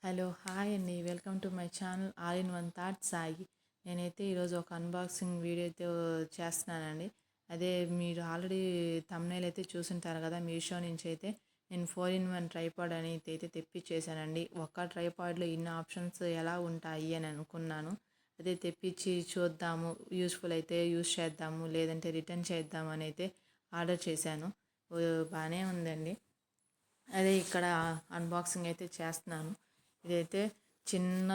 Hello hi అండి, welcome to my channel all in one thought Sai. నేనైతే ఈరోజు ఒక అన్బాక్సింగ్ వీడియో అయితే చేస్తున్నానండి. అదే మీరు ఆల్రెడీ థంబ్నెయిల్ అయితే చూసుంటారు కదా. మీషో నుంచి అయితే నేను 4-in-1 ట్రైపాడ్ అని అయితే తెప్పించేసానండి. ఒక్క ట్రైపాడ్లో ఇన్ని ఆప్షన్స్ ఎలా ఉంటాయి అని అనుకున్నాను. అదే తెప్పించి చూద్దాము, యూస్ఫుల్ అయితే యూస్ చేద్దాము, లేదంటే రిటర్న్ చేద్దాము అని అయితే ఆర్డర్ చేశాను. బాగానే ఉందండి. అదే ఇక్కడ అన్బాక్సింగ్ అయితే చేస్తున్నాను. ఇదైతే చిన్న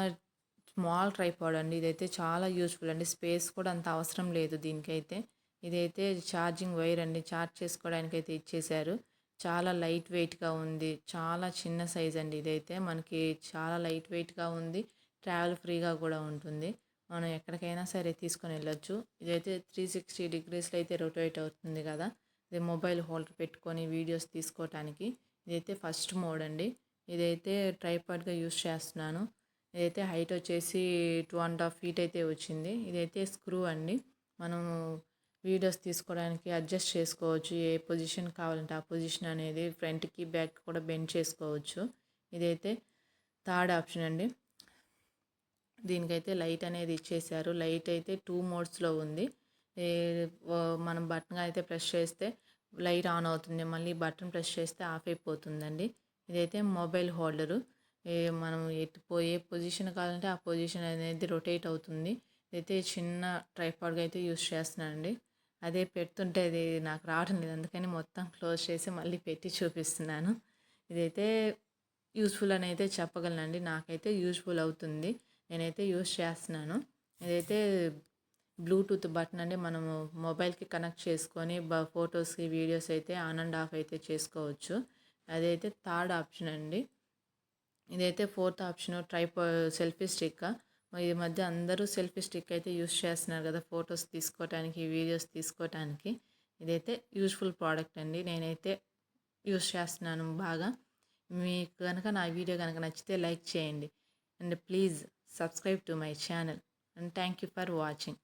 స్మాల్ ట్రైపాడ్ అండి. ఇదైతే చాలా యూస్ఫుల్ అండి. స్పేస్ కూడా అంత అవసరం లేదు దీనికైతే. ఇదైతే ఛార్జింగ్ వైర్ అండి, ఛార్జ్ చేసుకోవడానికి అయితే ఇచ్చేశారు. చాలా లైట్ వెయిట్గా ఉంది, చాలా చిన్న సైజ్ అండి. ఇదైతే మనకి చాలా లైట్ వెయిట్గా ఉంది, ట్రావెల్ ఫ్రీగా కూడా ఉంటుంది. మనం ఎక్కడికైనా సరే తీసుకొని వెళ్ళొచ్చు. ఇదైతే 360 డిగ్రీస్లో అయితే రొటేట్ అవుతుంది కదా. ఇది మొబైల్ హోల్డర్ పెట్టుకొని వీడియోస్ తీసుకోవటానికి. ఇదైతే ఫస్ట్ మోడ్ అండి. ఇదైతే ట్రైపాడ్గా యూస్ చేస్తున్నాను. ఇదైతే హైట్ వచ్చేసి 2.5 feet అయితే వచ్చింది. ఇదైతే స్క్రూ అండి. మనము వీడియోస్ తీసుకోవడానికి అడ్జస్ట్ చేసుకోవచ్చు. ఏ పొజిషన్ కావాలంటే ఆ పొజిషన్ అనేది ఫ్రంట్కి బ్యాక్ కూడా బెండ్ చేసుకోవచ్చు. ఇదైతే థర్డ్ ఆప్షన్ అండి. దీనికైతే లైట్ అనేది ఇచ్చేసారు. లైట్ అయితే 2 మోడ్స్లో ఉంది. మనం బటన్ అయితే ప్రెస్ చేస్తే లైట్ ఆన్ అవుతుంది, మళ్ళీ బటన్ ప్రెస్ చేస్తే ఆఫ్ అయిపోతుందండి. ఇదైతే మొబైల్ హోల్డరు. మనం ఏ పొజిషన్ కావాలంటే ఆ పొజిషన్ అనేది రొటేట్ అవుతుంది. ఇదైతే చిన్న ట్రైపాడ్గా అయితే యూస్ చేస్తున్నానండి. అదే పెడుతుంటే అది నాకు రావడం లేదు, అందుకని మొత్తం క్లోజ్ చేసి మళ్ళీ పెట్టి చూపిస్తున్నాను. ఇదైతే యూస్ఫుల్ అని అయితే చెప్పగలనండి. నాకైతే యూస్ఫుల్ అవుతుంది, నేనైతే యూస్ చేస్తున్నాను. ఇదైతే బ్లూటూత్ బటన్ అండి. మనము మొబైల్కి కనెక్ట్ చేసుకొని ఫొటోస్కి వీడియోస్ అయితే ఆన్ అండ్ ఆఫ్ అయితే చేసుకోవచ్చు. అదైతే థర్డ్ ఆప్షన్ అండి. ఇదైతే ఫోర్త్ ఆప్షన్ సెల్ఫీ స్టిక్. ఈ మధ్య అందరూ సెల్ఫీ స్టిక్ అయితే యూస్ చేస్తున్నారు కదా, ఫొటోస్ తీసుకోవటానికి, వీడియోస్ తీసుకోవటానికి. ఇదైతే యూస్ఫుల్ ప్రోడక్ట్ అండి, నేనైతే యూస్ చేస్తున్నాను బాగా. మీకు కనుక నా వీడియో కనుక నచ్చితే లైక్ చేయండి and please subscribe to my channel and thank you for watching.